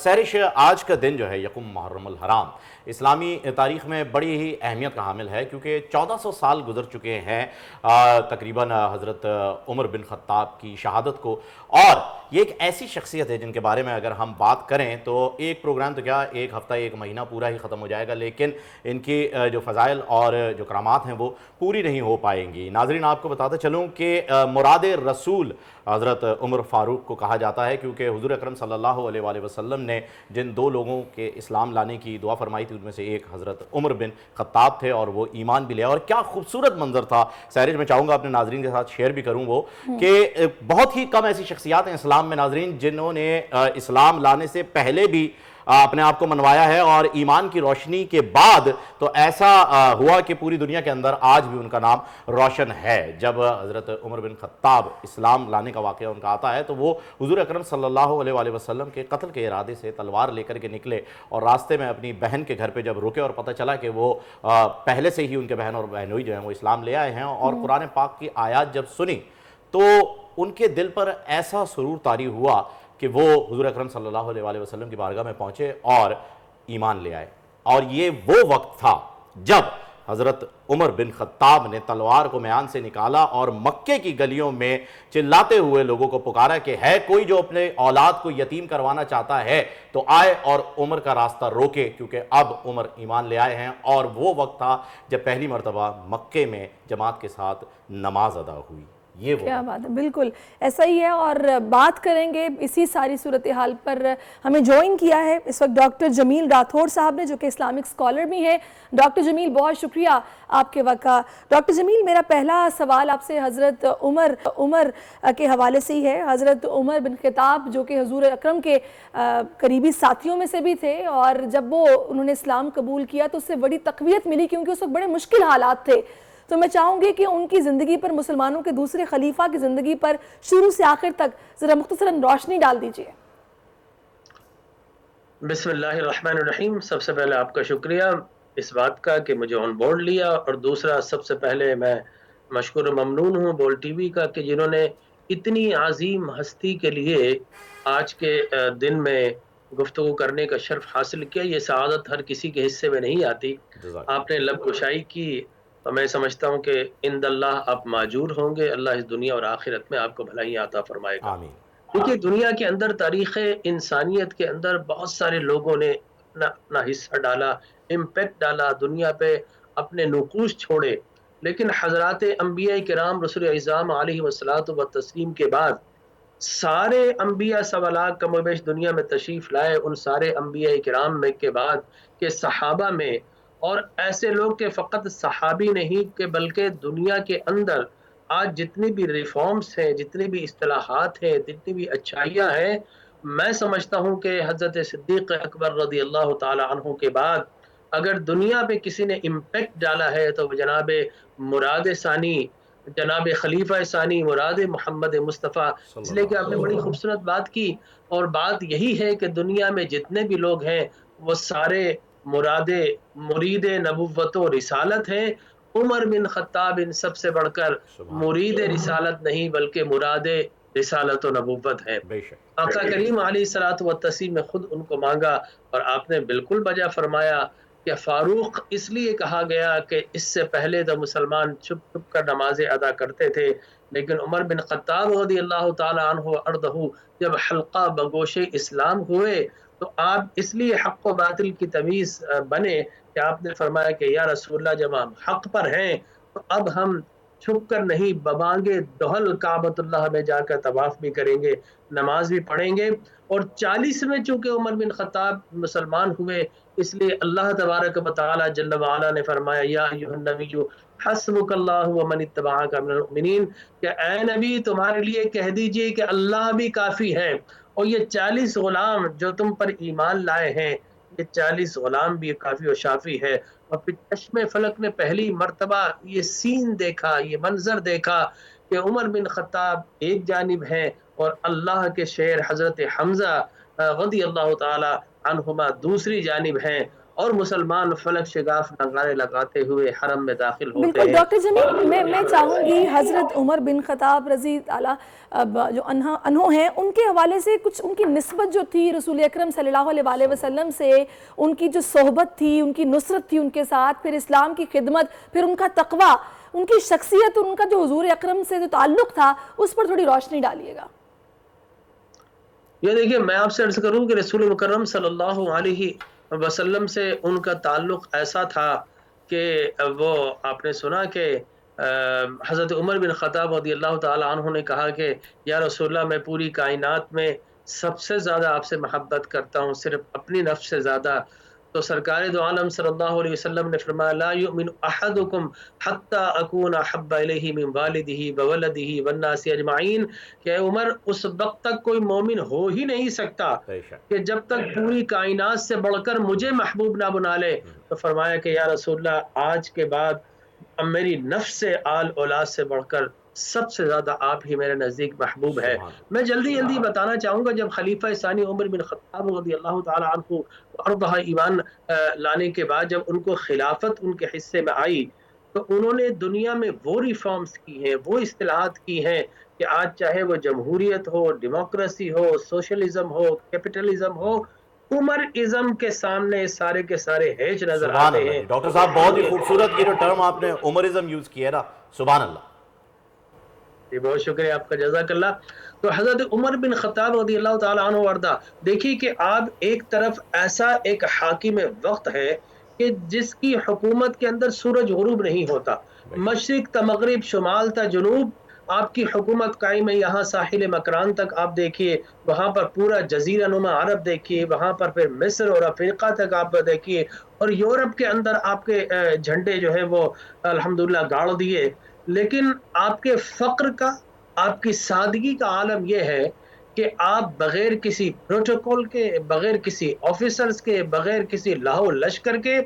سہرش آج کا دن جو ہے یکم محرم الحرام اسلامی تاریخ میں بڑی ہی اہمیت کا حامل ہے، کیونکہ 1400 سال گزر چکے ہیں تقریباً حضرت عمر بن خطاب کی شہادت کو، اور یہ ایک ایسی شخصیت ہے جن کے بارے میں اگر ہم بات کریں تو ایک پروگرام تو کیا ایک ہفتہ ایک مہینہ پورا ہی ختم ہو جائے گا، لیکن ان کی جو فضائل اور جو کرامات ہیں وہ پوری نہیں ہو پائیں گی۔ ناظرین آپ کو بتاتا چلوں کہ مراد رسول حضرت عمر فاروق کو کہا جاتا ہے، کیونکہ حضور اکرم صلی اللہ علیہ وآلہ وسلم نے جن دو لوگوں کے اسلام لانے کی دعا فرمائی تھی ان میں سے ایک حضرت عمر بن خطاب تھے، اور وہ ایمان بھی لیا۔ اور کیا خوبصورت منظر تھا سہرش، میں چاہوں گا اپنے ناظرین کے ساتھ شیئر بھی کروں وہ کہ بہت ہی کم ایسی شخصیات ہیں اسلام میں ناظرین جنہوں نے اسلام لانے سے پہلے بھی اپنے آپ کو منوایا ہے، اور ایمان کی روشنی کے بعد تو ایسا ہوا کہ پوری دنیا کے اندر آج بھی ان کا نام روشن ہے۔ جب حضرت عمر بن خطاب اسلام لانے کا واقعہ ان کا آتا ہے تو وہ حضور اکرم صلی اللہ علیہ وآلہ وسلم کے قتل کے ارادے سے تلوار لے کر کے نکلے، اور راستے میں اپنی بہن کے گھر پہ جب رکے اور پتہ چلا کہ وہ پہلے سے ہی ان کے بہن اور بہنوئی جو ہیں وہ اسلام لے آئے ہیں، اور قرآن پاک کی آیات جب سنی تو ان کے دل پر ایسا سرور طاری ہوا کہ وہ حضور اکرم صلی اللہ علیہ وآلہ وسلم کی بارگاہ میں پہنچے اور ایمان لے آئے۔ اور یہ وہ وقت تھا جب حضرت عمر بن خطاب نے تلوار کو میان سے نکالا اور مکے کی گلیوں میں چلاتے ہوئے لوگوں کو پکارا کہ ہے کوئی جو اپنے اولاد کو یتیم کروانا چاہتا ہے تو آئے اور عمر کا راستہ روکے، کیونکہ اب عمر ایمان لے آئے ہیں۔ اور وہ وقت تھا جب پہلی مرتبہ مکے میں جماعت کے ساتھ نماز ادا ہوئی۔ یہ وہ کیا بات ہے، بالکل ایسا ہی ہے۔ اور بات کریں گے اسی ساری صورتحال پر۔ ہمیں جوائن کیا ہے اس وقت ڈاکٹر جمیل راتھور صاحب نے، جو کہ اسلامک اسکالر بھی ہیں۔ ڈاکٹر جمیل بہت شکریہ آپ کے وقت کا۔ ڈاکٹر جمیل میرا پہلا سوال آپ سے حضرت عمر کے حوالے سے ہی ہے۔ حضرت عمر بن خطاب جو کہ حضور اکرم کے قریبی ساتھیوں میں سے بھی تھے، اور جب انہوں نے اسلام قبول کیا تو اس سے بڑی تقویت ملی، کیونکہ اس وقت بڑے مشکل حالات تھے۔ تو میں چاہوں گی کہ ان کی زندگی پر، مسلمانوں کے دوسرے خلیفہ کی زندگی پر شروع سے آخر تک ذرا مختصراً روشنی ڈال دیجئے۔ بسم اللہ الرحمن الرحیم۔ سب سے پہلے آپ کا شکریہ اس بات کا کہ مجھے آن بورڈ لیا، اور دوسرا سب سے پہلے میں مشکور و ممنون ہوں بول ٹی وی کا کہ جنہوں نے اتنی عظیم ہستی کے لیے آج کے دن میں گفتگو کرنے کا شرف حاصل کیا۔ یہ سعادت ہر کسی کے حصے میں نہیں آتی۔ آپ نے لب کشائی کی تو میں سمجھتا ہوں کہ عند اللہ آپ ماجور ہوں گے، اللہ اس دنیا اور آخرت میں آپ کو بھلائی عطا فرمائے گا۔ آمین۔ دیکھیے دنیا کے اندر، تاریخ انسانیت کے اندر بہت سارے لوگوں نے اپنا حصہ ڈالا، امپیکٹ ڈالا، دنیا پہ اپنے نقوش چھوڑے، لیکن حضرات انبیاء کرام رسول اعظام علیہ الصلوۃ والتسلیم کے بعد سارے انبیاء سوالات کم و بیش دنیا میں تشریف لائے۔ ان سارے انبیاء کرام میں کے بعد کہ صحابہ میں، اور ایسے لوگ کہ فقط صحابی نہیں کہ بلکہ دنیا کے اندر آج جتنی بھی ریفارمز ہیں، جتنی بھی اصطلاحات ہیں، جتنی بھی اچھائیاں ہیں، میں سمجھتا ہوں کہ حضرت صدیق اکبر رضی اللہ تعالی عنہ کے بعد اگر دنیا پہ کسی نے امپیکٹ ڈالا ہے تو جناب مراد ثانی، جناب خلیفہ ثانی، مراد محمد مصطفیٰ۔ اس لیے کہ آپ نے بڑی خوبصورت بات کی، اور بات یہی ہے کہ دنیا میں جتنے بھی لوگ ہیں وہ سارے مرید نبوت و رسالت ہیں۔ عمر بن خطاب ان سب سے بڑھ کر مرید رسالت نہیں بلکہ مراد رسالت و نبوت ہے۔ بے شک۔ آقا کریم علیہ الصلوۃ والتسلیم نے خود ان کو مانگا، اور آپ نے بالکل بجا فرمایا کہ فاروق اس لیے کہا گیا کہ اس سے پہلے تو مسلمان چھپ چھپ کر نمازیں ادا کرتے تھے، لیکن عمر بن خطاب رضی اللہ تعالی عنہ ارضہ جب حلقہ بگوش اسلام ہوئے تو آپ اس لیے حق و باطل کی تمیز بنے کہ آپ نے فرمایا کہ یا رسول اللہ جب ہم حق پر ہیں تو اب ہم چھپ کر نہیں، ببانگے دہل کعبۃ اللہ میں جا کر طواف بھی کریں گے، نماز بھی پڑھیں گے۔ اور 40 میں چونکہ عمر بن خطاب مسلمان ہوئے، اس لیے اللہ تبارک و تعالی جل وعلا نے فرمایا یا ایھا النبی حسبک اللہ ومن اتبعک من المؤمنین، کہ اے نبی تمہارے لیے کہہ دیجئے کہ اللہ بھی کافی ہے، اور یہ 40 غلام جو تم پر ایمان لائے ہیں، یہ 40 غلام بھی کافی و شافی ہے۔ اور پھر چشم فلک نے پہلی مرتبہ یہ سین دیکھا، یہ منظر دیکھا کہ عمر بن خطاب ایک جانب ہیں اور اللہ کے شیر حضرت حمزہ رضی اللہ تعالی عنہما دوسری جانب ہیں، اور مسلمان فلک شگاف نغارے لگاتے ہوئے حرم میں داخل ہوتے بالکل ہیں۔ ڈاکٹر جمیل، میں چاہوں گی حضرت عمر بن خطاب رضی اللہ جو انہوں ہیں، ان کے حوالے سے کچھ ان کی نسبت جو تھی رسول اکرم صلی اللہ علیہ وآلہ وسلم سے، ان کی جو صحبت تھی، ان کی نصرت تھی ان کے ساتھ، پھر اسلام کی خدمت، پھر ان کا تقوی، ان کی شخصیت اور ان کا جو حضور اکرم سے جو تعلق تھا، اس پر تھوڑی روشنی ڈالیے گا۔ یہ دیکھیے، میں آپ سے عرض کروں کہ رسول مکرم صلی اللہ علیہ وسلم سے ان کا تعلق ایسا تھا کہ وہ آپ نے سنا کہ حضرت عمر بن خطاب رضی اللہ تعالی عنہ نے کہا کہ یا رسول اللہ، میں پوری کائنات میں سب سے زیادہ آپ سے محبت کرتا ہوں، صرف اپنی نفس سے زیادہ۔ تو سرکار دو عالم صلی اللہ علیہ وسلم نے فرمایا لا یؤمن احدکم حتی اکون احب الیہ من والدہ وولدہ والناس اجمعین، کہ عمر اس وقت تک کوئی مومن ہو ہی نہیں سکتا کہ جب تک پوری کائنات سے بڑھ کر مجھے محبوب نہ بنا لے۔ تو فرمایا کہ یا رسول اللہ، آج کے بعد اب میری نفس سے آل اولاد سے بڑھ کر سب سے زیادہ آپ ہی میرے نزدیک محبوب ہے۔ میں جلدی بتانا چاہوں گا، جب خلیفہ ثانی عمر بن خطاب رضی اللہ تعالی عنہ ارضہ ایمان لانے کے بعد جب ان کو خلافت ان کے حصے میں آئی، تو انہوں نے دنیا میں وہ ریفارمز کی ہیں، وہ اصلاحات کی ہیں کہ آج چاہے وہ جمہوریت ہو، ڈیموکریسی ہو، سوشلزم ہو، کیپٹلزم ہو، عمر ازم کے سامنے سارے کے سارے ہیج نظر سبحان آتے اللہ ہیں۔ جی، ڈاکٹر صاحب بہت ہی خوبصورت یہ جو ٹرم آپ نے عمرزم یوز کیا ہے نا، سبحان اللہ۔ جی بہت شکریہ آپ کا، جزاک اللہ۔ تو حضرت عمر بن خطاب رضی اللہ تعالیٰ عنہ وارضہ، دیکھیے کہ آپ ایک طرف ایسا ایک حاکم وقت ہے کہ جس کی حکومت کے اندر سورج غروب نہیں ہوتا، مشرق تا مغرب، شمال تا جنوب آپ کی حکومت قائم ہے۔ یہاں ساحل مکران تک آپ دیکھیے، وہاں پر پورا جزیرہ نما عرب دیکھیے، وہاں پر پھر مصر اور افریقہ تک آپ دیکھیے، اور یورپ کے اندر آپ کے جھنڈے جو ہے وہ الحمدللہ گاڑ دیے۔ لیکن آپ کے فقر کا، آپ کی سادگی کا عالم یہ ہے کہ آپ بغیر کسی پروٹوکول کے، بغیر کسی آفیسرز کے، بغیر کسی لاہو لشکر کے،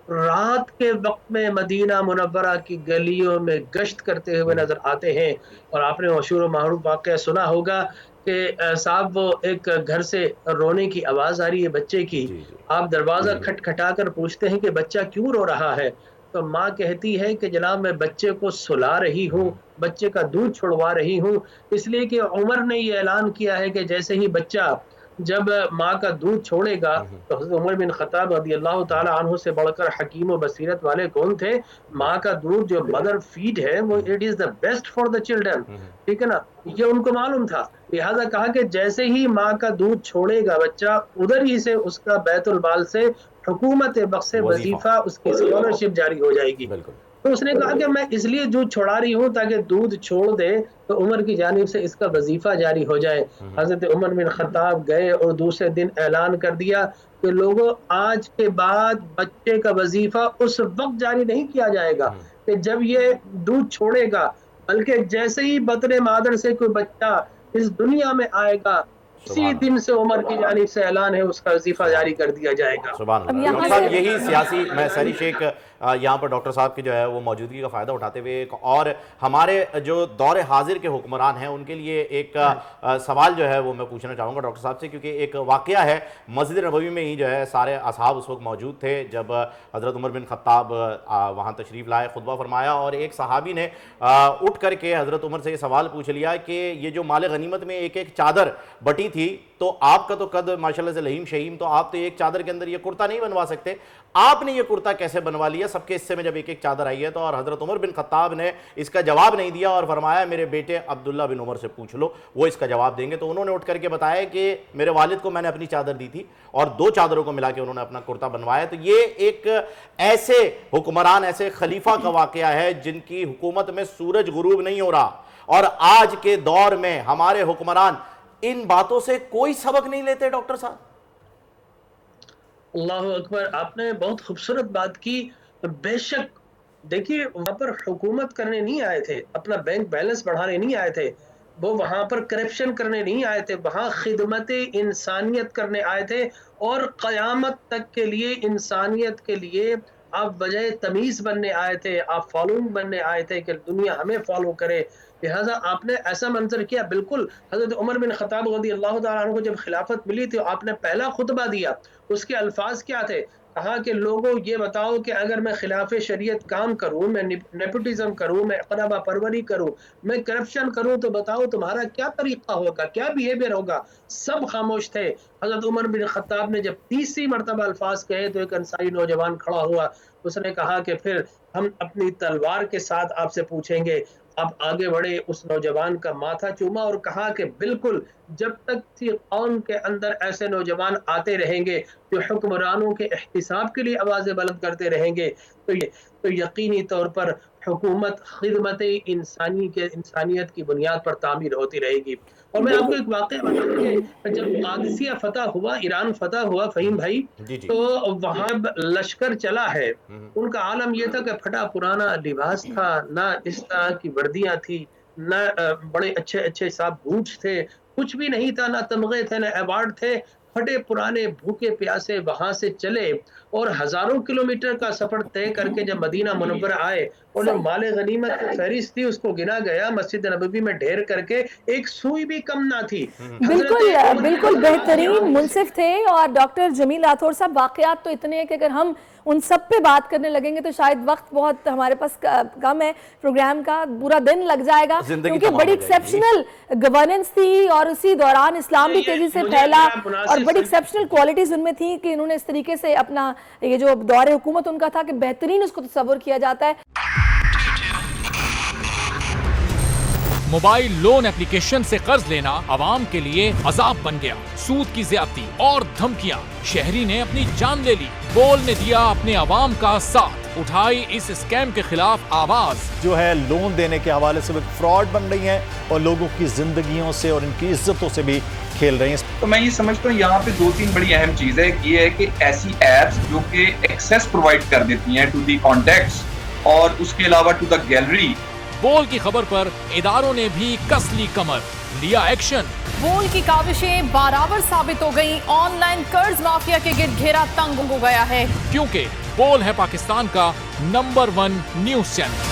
رات کے وقت میں مدینہ منورہ کی گلیوں میں گشت کرتے ہوئے نظر آتے ہیں۔ اور آپ نے مشہور و معروف واقعہ سنا ہوگا کہ صاحب وہ ایک گھر سے رونے کی آواز آ رہی ہے بچے کی، آپ دروازہ کھٹکھٹا کر پوچھتے ہیں کہ بچہ کیوں رو رہا ہے؟ تو ماں کہتی ہے کہ جناب میں بچے کو سلا رہی ہوں، بچے کا دودھ چھڑوا رہی ہوں، اس لیے کہ عمر نے یہ اعلان کیا ہے کہ جیسے ہی بچہ جب ماں کا دودھ چھوڑے گا، تو حضرت عمر بن خطاب رضی اللہ تعالی عنہ سے بڑھ کر حکیم و بصیرت والے کون تھے؟ ماں کا دودھ جو مدر فیڈ ہے وہ it is the best for the children, ٹھیک ہے نا، یہ ان کو معلوم تھا۔ لہٰذا کہا کہ جیسے ہی ماں کا دودھ چھوڑے گا بچہ، ادھر ہی سے اس کا بیت المال سے حکومت بخش وظیفہ اس کی اسکالرشپ جاری ہو جائے گی۔ تو اس نے کہا کہ میں اس لیے دودھ چھوڑا رہی ہوں تاکہ دودھ چھوڑ دے تو عمر کی جانب سے اس کا وظیفہ جاری ہو جائے۔ حضرت عمر بن خطاب گئے اور دوسرے دن اعلان کر دیا کہ لوگوں، آج کے بعد بچے کا وظیفہ اس وقت جاری نہیں کیا جائے گا کہ جب یہ دودھ چھوڑے گا، بلکہ جیسے ہی بطن مادر سے کوئی بچہ اس دنیا میں آئے گا، اسی دن سے عمر کی جانب سے اعلان ہے اس کا وظیفہ جاری کر دیا جائے گا۔ سبحان اللہ۔ ڈاکٹر صاحب یہی سیاسی، میں سہری شیخ یہاں پر ڈاکٹر صاحب کی جو ہے وہ موجودگی کا فائدہ اٹھاتے ہوئے ایک اور ہمارے جو دور حاضر کے حکمران ہیں ان کے لیے ایک سوال جو ہے وہ میں پوچھنا چاہوں گا ڈاکٹر صاحب سے، کیونکہ ایک واقعہ ہے مسجد نبوی میں ہی جو ہے سارے اصحاب اس وقت موجود تھے جب حضرت عمر بن خطاب وہاں تشریف لائے، خطبہ فرمایا، اور ایک صحابی نے اٹھ کر کے حضرت عمر سے یہ سوال پوچھ لیا کہ یہ جو مال غنیمت میں ایک ایک چادر بٹی تھی، تو آپ کا تو قد ماشاءاللہ سے لہیم شہیم، تو آپ تو ایک چادر کے اندر یہ کرتا نہیں بنوا سکتے، آپ نے یہ کرتا کیسے بنوا لیا سب کے حصے میں جب ایک ایک چادر آئی ہے؟ تو اور حضرت عمر بن خطاب نے اس کا جواب نہیں دیا اور فرمایا میرے بیٹے عبداللہ بن عمر سے پوچھ لو، وہ اس کا جواب دیں گے۔ تو انہوں نے اٹھ کر کے بتایا کہ میرے والد کو میں نے اپنی چادر دی تھی اور دو چادروں کو ملا کے انہوں نے اپنا کرتا بنوایا۔ تو یہ ایک ایسے حکمران، ایسے خلیفہ کا واقعہ ہے جن کی حکومت میں سورج غروب نہیں ہو رہا، اور آج کے دور میں ہمارے حکمران ان باتوں سے کوئی سبق نہیں لیتے۔ ڈاکٹر صاحب اللہ اکبر، آپ نے بہت خوبصورت بات کی۔ بے شک دیکھیے، وہاں پر حکومت کرنے نہیں آئے تھے، اپنا بینک بیلنس بڑھانے نہیں آئے تھے، وہ وہاں پر کرپشن کرنے نہیں آئے تھے، وہاں خدمت انسانیت کرنے آئے تھے، اور قیامت تک کے لیے انسانیت کے لیے آپ بجائے تمیز بننے آئے تھے، آپ فالوئنگ بننے آئے تھے کہ دنیا ہمیں فالو کرے۔ لہٰذا آپ نے ایسا منظر کیا۔ بالکل حضرت عمر بن خطاب رضی اللہ تعالیٰ عنہ کو جب خلافت ملی تھی، آپ نے پہلا خطبہ دیا، اس کے الفاظ کیا تھے؟ کہا کہ لوگوں یہ بتاؤ کہ اگر میں خلاف شریعت کام کروں، میں نیپوٹزم کروں، میں قرابہ پروری کروں، میں کرپشن کروں، تو بتاؤ تمہارا کیا طریقہ ہوگا، کیا بیہیویئر ہوگا؟ سب خاموش تھے۔ حضرت عمر بن خطاب نے جب تیسری مرتبہ الفاظ کہے تو ایک انصاری نوجوان کھڑا ہوا، اس نے کہا کہ پھر ہم اپنی تلوار کے ساتھ آپ سے پوچھیں گے۔ اب آگے بڑھے، اس نوجوان کا ماتھا چوما اور کہا کہ بالکل، جب تک قوم کے اندر ایسے نوجوان آتے رہیں گے جو حکمرانوں کے احتساب کے لیے آوازیں بلند کرتے رہیں گے تو یقینی طور پر حکومت خدمت انسانیت کی بنیاد پر تعمیر ہوتی رہے گی۔ اور میں آپ کو ایک واقعہ بتاؤں کہ جب قادسیہ فتح ہوا، ایران فتح ہوا فہیم بھائی، تو وہاں لشکر چلا ہے، ان کا عالم یہ تھا کہ پھٹا پرانا لباس تھا، نہ اس طرح کی وردیاں تھی، نہ بڑے اچھے اچھے صاحب بوٹس تھے، کچھ بھی نہیں تھا، نہ تمغے تھے، نہ ایوارڈ تھے، پھٹے پرانے بھوکے پیاسے وہاں سے چلے اور ہزاروں کلومیٹر کا سفر طے کر کے جب مدینہ منورہ آئے اور جو مال غنیمت کی فہرست تھی اس کو گنا گیا، مسجد نبوی میں ڈھیر کر کے ایک سوئی بھی کم نہ تھی۔ بالکل بہترین منصف تھے۔ اور ڈاکٹر جمیل راتھور صاحب، واقعات تو اتنے ہیں کہ اگر ہم ان سب پہ بات کرنے لگیں گے تو شاید وقت بہت ہمارے پاس کم ہے، پروگرام کا پورا دن لگ جائے گا، کیونکہ بڑی ایکسیپشنل گورننس تھی اور اسی دوران اسلام بھی تیزی سے پھیلا اور بڑی ایکسیپشنل کوالٹیز ان میں تھی کہ انہوں نے اس طریقے سے اپنا یہ جو دور حکومت ان کا تھا کہ بہترین اس کو تصور کیا جاتا ہے۔ موبائل لون اپلیکیشن سے قرض لینا عوام کے لیے عذاب بن گیا۔ سود کی زیادتی اور دھمکیاں، شہری نے اپنی جان لے لی۔ بول نے دیا اپنے عوام کا ساتھ، اٹھائی اس اسکیم کے خلاف آواز۔ جو ہے لون دینے کے حوالے سے فراڈ بن رہی ہیں اور لوگوں کی زندگیوں سے اور ان کی عزتوں سے بھی کھیل رہی ہیں۔ تو میں یہ سمجھتا ہوں یہاں پہ دو تین بڑی اہم چیز ہے، یہ ہے کہ ایسی ایپس جو کہ ایکسیس پرووائڈ کر دیتی ہیں ٹو دی کانٹیکٹس اور اس کے علاوہ ٹو دا گیلری۔ بول کی خبر پر اداروں نے بھی کس لی کمر، لیا ایکشن۔ بول کی کاوشیں برابر ثابت ہو گئیں، آن لائن قرض مافیا کے گرد گھیرا تنگ ہو گیا ہے، کیونکہ بول ہے پاکستان کا نمبر 1 نیوز چینل۔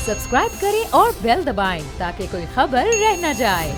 سبسکرائب کریں اور بیل دبائیں تاکہ کوئی خبر رہ نہ جائے۔